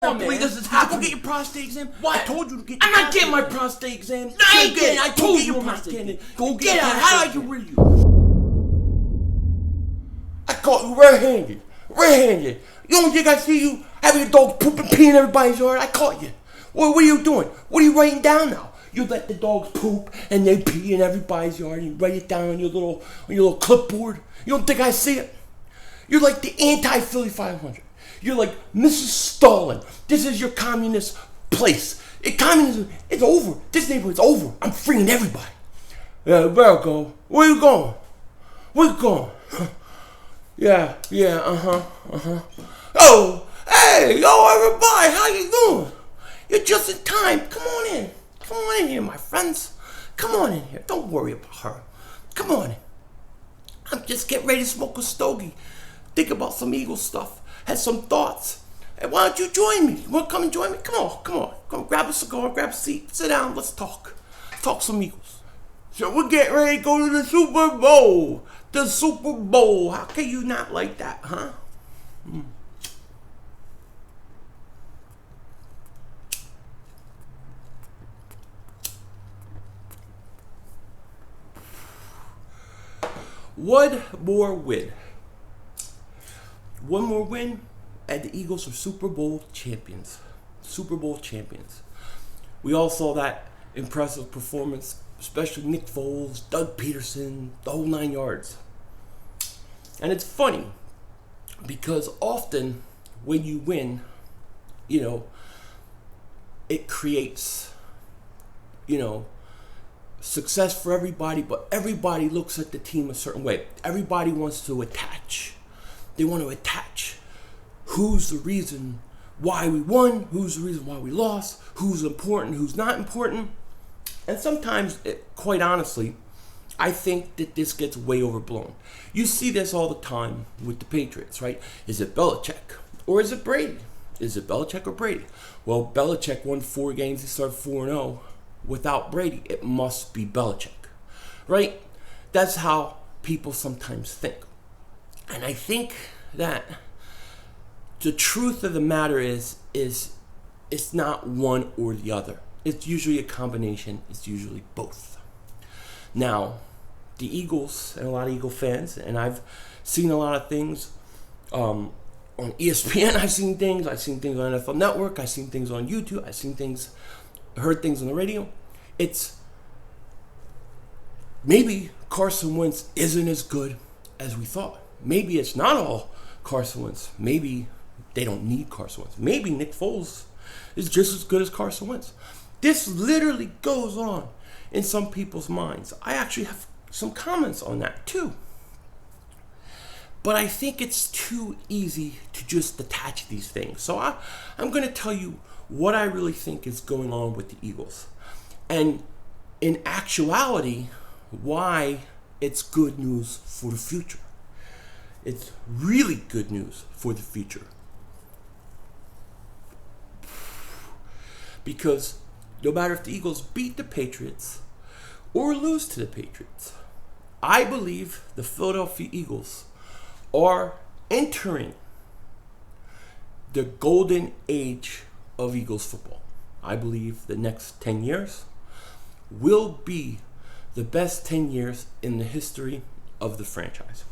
I believe this is happening. Go get your prostate exam. What? I told you to get. I'm not getting my prostate exam. No, I ain't getting it. I told you your prostate exam. Go Get get out. it. How do I get rid of you? I caught you red-handed. Red-handed. You don't think I see you having your dog pooping, peeing in everybody's yard? I caught you. What are you doing? What are you writing down now? You let the dogs poop and they pee in everybody's yard and you write it down on your little clipboard. You don't think I see it? You're like the anti-Philly 500. You're like Mrs. Stalin. This is your communist place. Communism is over. This neighborhood's over. I'm freeing everybody. Yeah, where I go? Where you going? Where you going? Yeah, Oh, hey, yo, everybody, how you doing? You're just in time. Come on in. Come on in here, my friends. Come on in here. Don't worry about her. Come on in. I'm just getting ready to smoke a stogie. Think about some Eagles stuff. Had some thoughts. Hey, why don't you join me? You want to come and join me? Come on. Come grab a cigar, grab a seat, sit down, let's talk. Talk some Eagles. So we're getting ready to go to the Super Bowl. The Super Bowl. How can you not like that, huh? One more win. One more win, and the Eagles are Super Bowl champions. Super Bowl champions. We all saw that impressive performance, especially Nick Foles, Doug Pederson, the whole 9 yards. And it's funny, because often when you win, it creates, success for everybody, but everybody looks at the team a certain way. Everybody wants to attach. They want to attach who's the reason why we won, who's the reason why we lost, who's important, who's not important. And sometimes, quite honestly, I think that this gets way overblown. You see this all the time with the Patriots, right? Is it Belichick or is it Brady? Is it Belichick or Brady? Well, Belichick won 4 games. He started 4-0. Without Brady, it must be Belichick, right? That's how people sometimes think. And I think that the truth of the matter is it's not one or the other. It's usually a combination. It's usually both. Now, the Eagles and a lot of Eagle fans, and I've seen a lot of things on ESPN. I've seen things on NFL Network. I've seen things on YouTube. I've seen things, heard things on the radio. It's maybe Carson Wentz isn't as good as we thought. Maybe it's not all Carson Wentz. Maybe they don't need Carson Wentz. Maybe Nick Foles is just as good as Carson Wentz. This literally goes on in some people's minds. I actually have some comments on that too. But I think it's too easy to just attach these things. So I'm going to tell you what I really think is going on with the Eagles. And in actuality, why it's good news for the future. It's really good news for the future. Because no matter if the Eagles beat the Patriots or lose to the Patriots, I believe the Philadelphia Eagles are entering the golden age of Eagles football. I believe the next 10 years will be the best 10 years in the history of the franchise.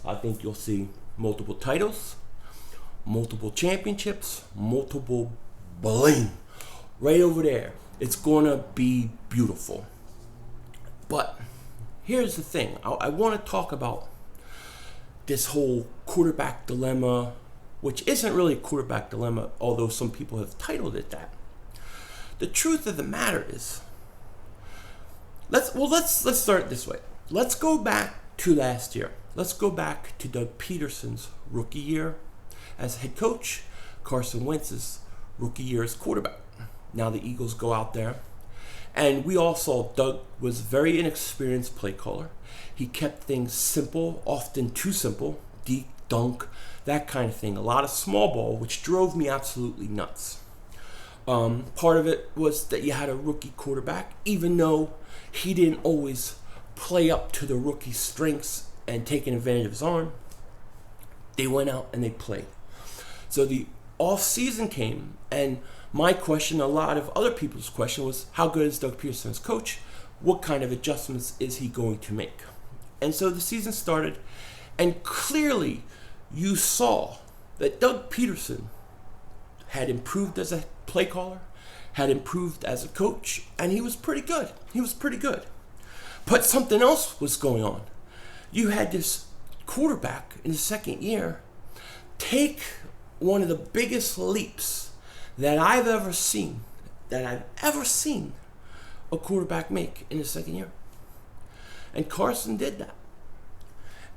I think you'll see multiple titles, multiple championships, multiple bling right over there. It's going to be beautiful. But here's the thing. I want to talk about this whole quarterback dilemma, which isn't really a quarterback dilemma, although some people have titled it that. The truth of the matter is, let's start this way. Let's go back to last year. Let's go back to Doug Pederson's rookie year as head coach, Carson Wentz's rookie year as quarterback. Now the Eagles go out there, and we all saw Doug was a very inexperienced play caller. He kept things simple, often too simple, deep, dunk, that kind of thing. A lot of small ball, which drove me absolutely nuts. Part of it was that you had a rookie quarterback, even though he didn't always play up to the rookie's strengths and taking advantage of his arm, they went out and they played. So the off season came, and my question, a lot of other people's question was, how good is Doug Pederson as coach? What kind of adjustments is he going to make? And so the season started, and clearly you saw that Doug Pederson had improved as a play caller, had improved as a coach, and he was pretty good. He was pretty good. But something else was going on. You had this quarterback in his second year take one of the biggest leaps that I've ever seen a quarterback make in his second year. And Carson did that.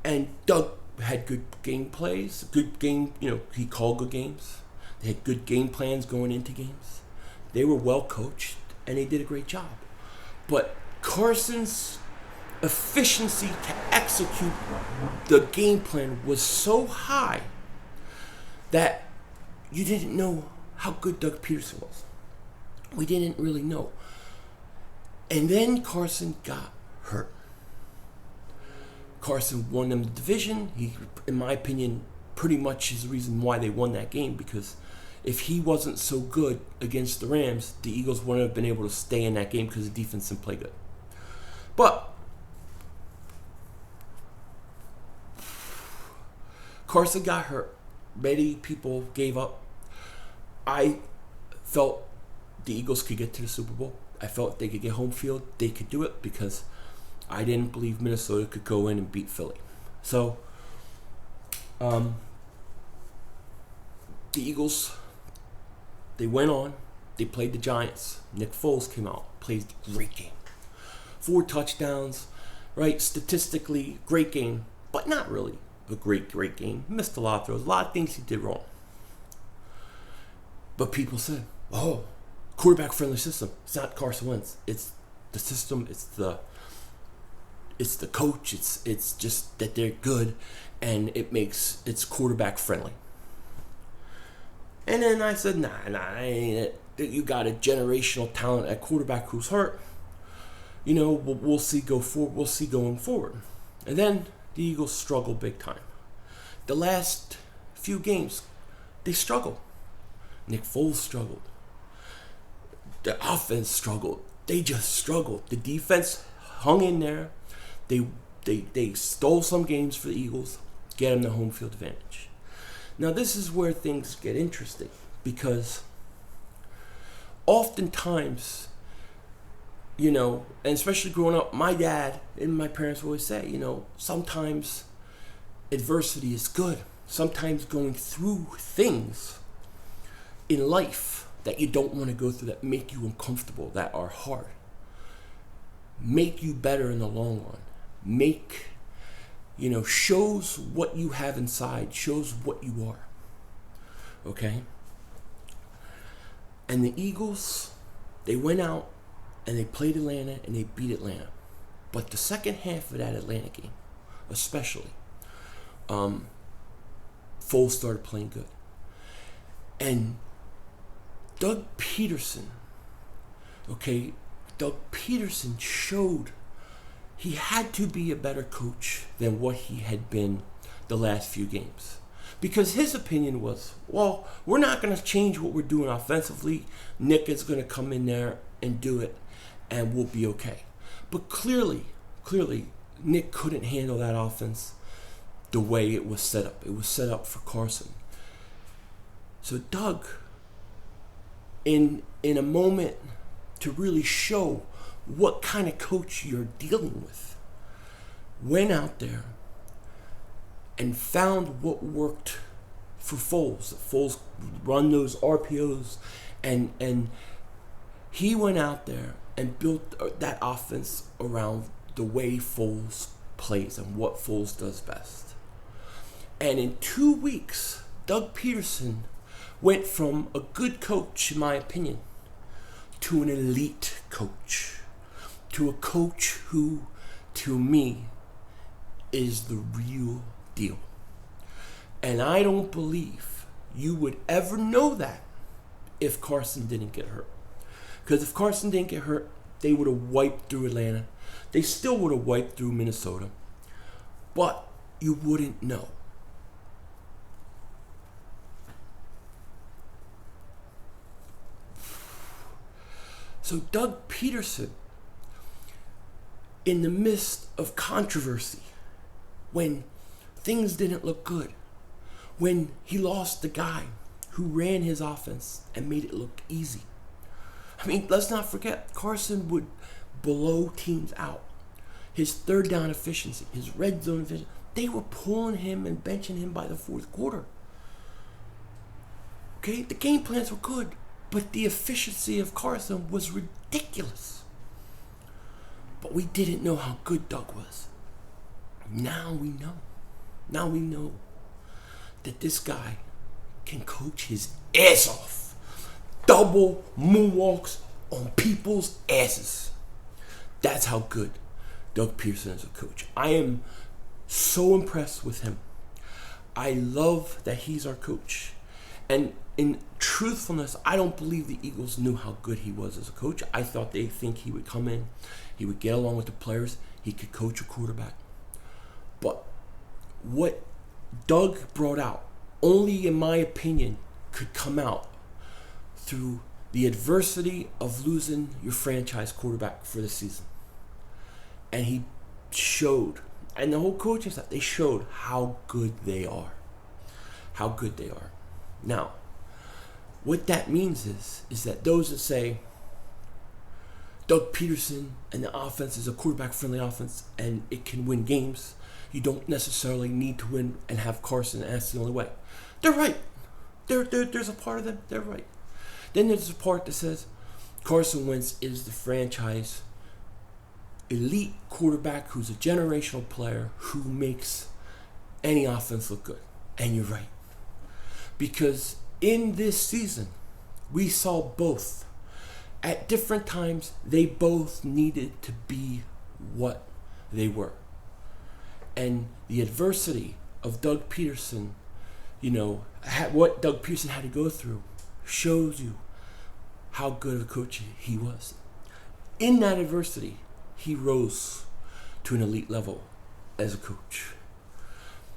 And Doug had good game plays, good game, he called good games. They had good game plans going into games. They were well coached, and they did a great job. But Carson's efficiency to execute the game plan was so high that you didn't know how good Doug Pederson was. We didn't really know. And then Carson got hurt. Carson won them the division. He, in my opinion, pretty much is the reason why they won that game, because if he wasn't so good against the Rams, the Eagles wouldn't have been able to stay in that game because the defense didn't play good. But Carson got hurt. Many people gave up. I felt the Eagles could get to the Super Bowl. I felt they could get home field. They could do it because I didn't believe Minnesota could go in and beat Philly. So, the Eagles, they went on. They played the Giants. Nick Foles came out, played a great game. 4 touchdowns, right? Statistically, great game, but not really a great game. Missed a lot of throws, a lot of things he did wrong. But people said, oh, quarterback-friendly system. It's not Carson Wentz. It's the system. It's the coach. It's just that they're good, and it's quarterback-friendly. And then I said, nah, ain't it. You got a generational talent at quarterback who's hurt. We'll see We'll see going forward. And then the Eagles struggled big time. The last few games, they struggled. Nick Foles struggled. The offense struggled. They just struggled. The defense hung in there. They stole some games for the Eagles, get them the home field advantage. Now this is where things get interesting, because oftentimes, and especially growing up, my dad and my parents always say, sometimes adversity is good. Sometimes going through things in life that you don't want to go through, that make you uncomfortable, that are hard, make you better in the long run. Shows what you have inside, shows what you are. Okay? And the Eagles, they went out and they played Atlanta and they beat Atlanta. But the second half of that Atlanta game, especially, Foles started playing good. And Doug Pederson showed he had to be a better coach than what he had been the last few games. Because his opinion was, well, we're not going to change what we're doing offensively. Nick is going to come in there and do it, and we'll be okay. But clearly, Nick couldn't handle that offense the way it was set up. It was set up for Carson. So Doug, in a moment to really show what kind of coach you're dealing with, went out there and found what worked for Foles. Foles run those RPOs, and he went out there and built that offense around the way Foles plays and what Foles does best. And in 2 weeks, Doug Pederson went from a good coach, in my opinion, to an elite coach, to a coach who, to me, is the real deal. And I don't believe you would ever know that if Carson didn't get hurt. Because if Carson didn't get hurt, they would have wiped through Atlanta. They still would have wiped through Minnesota. But you wouldn't know. So Doug Pederson, in the midst of controversy, when things didn't look good, when he lost the guy who ran his offense and made it look easy. I mean, let's not forget, Carson would blow teams out. His third down efficiency, his red zone efficiency, they were pulling him and benching him by the fourth quarter. Okay, the game plans were good, but the efficiency of Carson was ridiculous. But we didn't know how good Doug was. Now we know. Now we know that this guy can coach his ass off. Double moonwalks on people's asses. That's how good Doug Pederson is a coach. I am so impressed with him. I love that he's our coach. And in truthfulness, I don't believe the Eagles knew how good he was as a coach. I thought they think he would come in, he would get along with the players, he could coach a quarterback. But what Doug brought out, only in my opinion, could come out through the adversity of losing your franchise quarterback for the season. And he showed, and the whole coaching staff, they showed how good they are. How good they are. Now, what that means is that those that say Doug Pederson and the offense is a quarterback-friendly offense and it can win games, you don't necessarily need to win and have Carson, and that's the only way. They're right. There's a part of them, they're right. Then there's a part that says Carson Wentz is the franchise elite quarterback who's a generational player who makes any offense look good. And you're right. Because in this season, we saw both. At different times, they both needed to be what they were. And the adversity of Doug Pederson, what Doug Pederson had to go through, shows you how good of a coach he was. In that adversity, he rose to an elite level as a coach.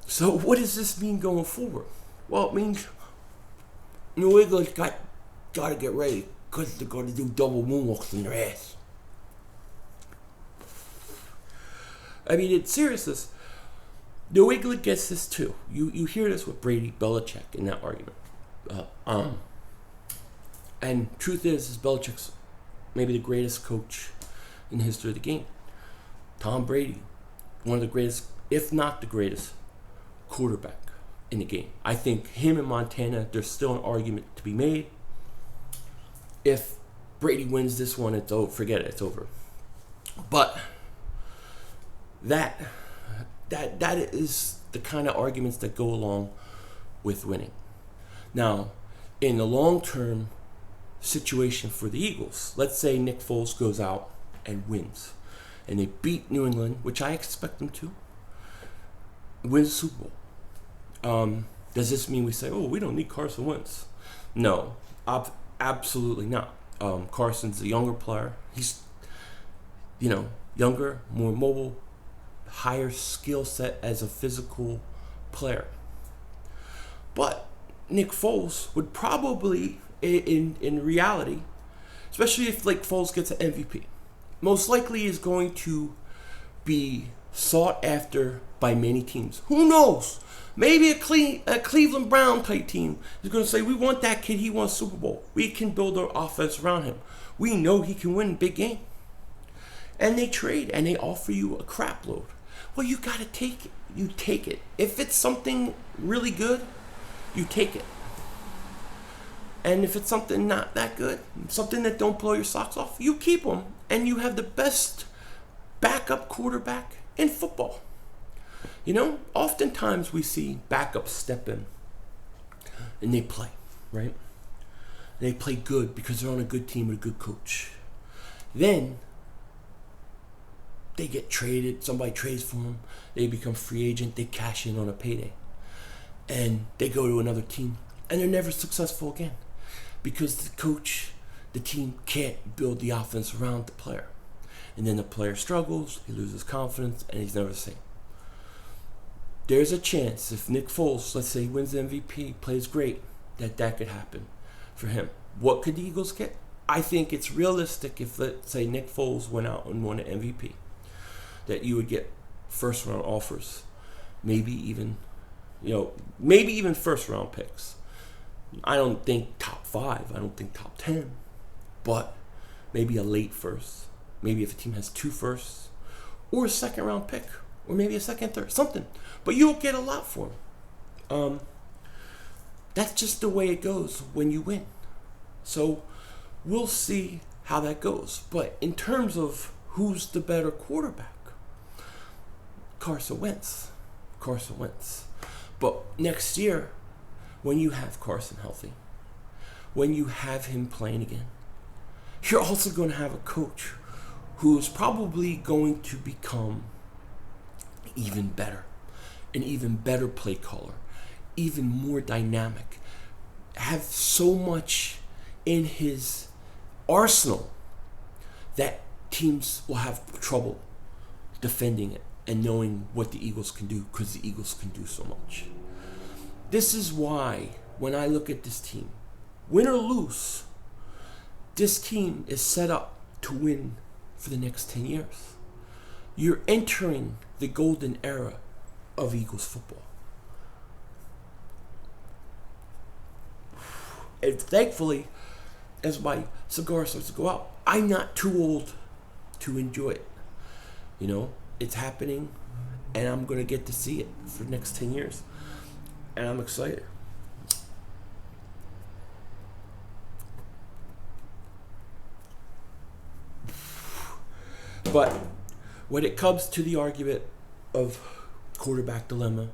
So what does this mean going forward? Well, it means New England's got to get ready because they're going to do double moonwalks in their ass. I mean, in seriousness, New England gets this too. You hear this with Brady, Belichick in that argument. And truth is Belichick's maybe the greatest coach in the history of the game. Tom Brady, one of the greatest, if not the greatest, quarterback in the game. I think him and Montana, there's still an argument to be made. If Brady wins this one, it's over. Forget it, it's over. But that is the kind of arguments that go along with winning. Now, in the long-term situation for the Eagles, let's say Nick Foles goes out and wins, and they beat New England, which I expect them to, wins the Super Bowl. Does this mean we say, oh, we don't need Carson Wentz? No, absolutely not. Carson's a younger player. He's, younger, more mobile, higher skill set as a physical player. But Nick Foles would probably, in reality, especially if Foles gets an MVP, most likely is going to be sought after by many teams. Who knows? Maybe a Cleveland Brown type team is going to say, we want that kid, he wants Super Bowl. We can build our offense around him. We know he can win a big game. And they trade and they offer you a crap load. Well, you got to take it. You take it. If it's something really good, you take it. And if it's something not that good, something that don't blow your socks off, you keep them. And you have the best backup quarterback in football. Oftentimes we see backups step in and they play, right? They play good because they're on a good team with a good coach. Then they get traded, somebody trades for them, they become free agent, they cash in on a payday. And they go to another team and they're never successful again because the coach, the team can't build the offense around the player. And then the player struggles, he loses confidence, and he's never the same. There's a chance if Nick Foles, let's say he wins the MVP, plays great, that could happen for him. What could the Eagles get? I think it's realistic if, let's say, Nick Foles went out and won an MVP, that you would get first round offers, maybe even first round picks. I don't think top 5. I don't think top 10, but maybe a late first. Maybe if a team has 2 firsts, or a second round pick, or maybe a second, third, something. But you'll get a lot for him. That's just the way it goes when you win. So we'll see how that goes. But in terms of who's the better quarterback, Carson Wentz. But next year, when you have Carson healthy, when you have him playing again, you're also going to have a coach who's probably going to become even better, an even better play caller, even more dynamic, have so much in his arsenal that teams will have trouble defending it and knowing what the Eagles can do, because the Eagles can do so much. This is why when I look at this team, win or lose, this team is set up to win for the next 10 years. You're entering the golden era of Eagles football. And thankfully, as my cigar starts to go out, I'm not too old to enjoy it. It's happening, and I'm going to get to see it for the next 10 years. And I'm excited. But when it comes to the argument of quarterback dilemma,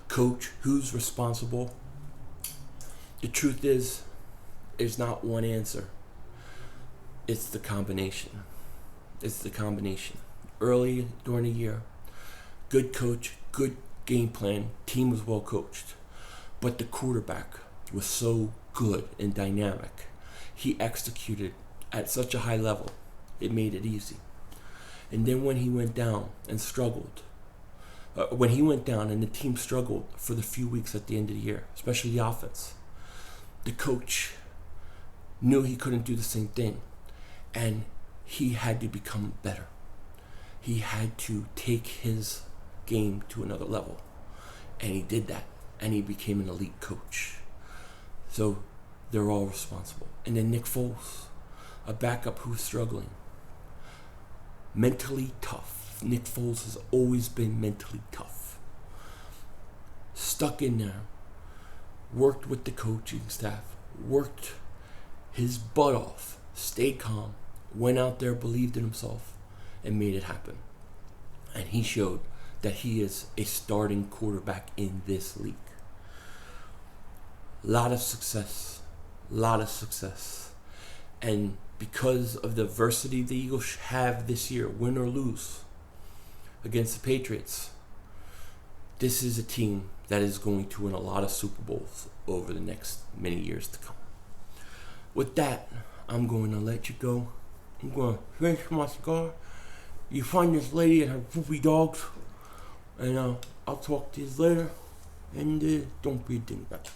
coach, who's responsible, the truth is, there's not one answer. It's the combination. Early during the year, good coach, good game plan, team was well coached. But the quarterback was so good and dynamic. He executed at such a high level, it made it easy. And then when he went down and struggled, and the team struggled for the few weeks at the end of the year, especially the offense, the coach knew he couldn't do the same thing, and he had to become better. He had to take his game to another level, and he did that, and he became an elite coach. So they're all responsible. And then Nick Foles, a backup who's struggling, mentally tough. Nick Foles has always been mentally tough. Stuck in there, worked with the coaching staff, worked his butt off, stayed calm, went out there, believed in himself, and made it happen. And he showed that he is a starting quarterback in this league. Lot of success. And because of the adversity the Eagles have this year, win or lose against the Patriots, this is a team that is going to win a lot of Super Bowls over the next many years to come. With that, I'm going to let you go. I'm going to finish my cigar. You find this lady and her poopy dogs, and I'll talk to you later. And don't be a dingbat.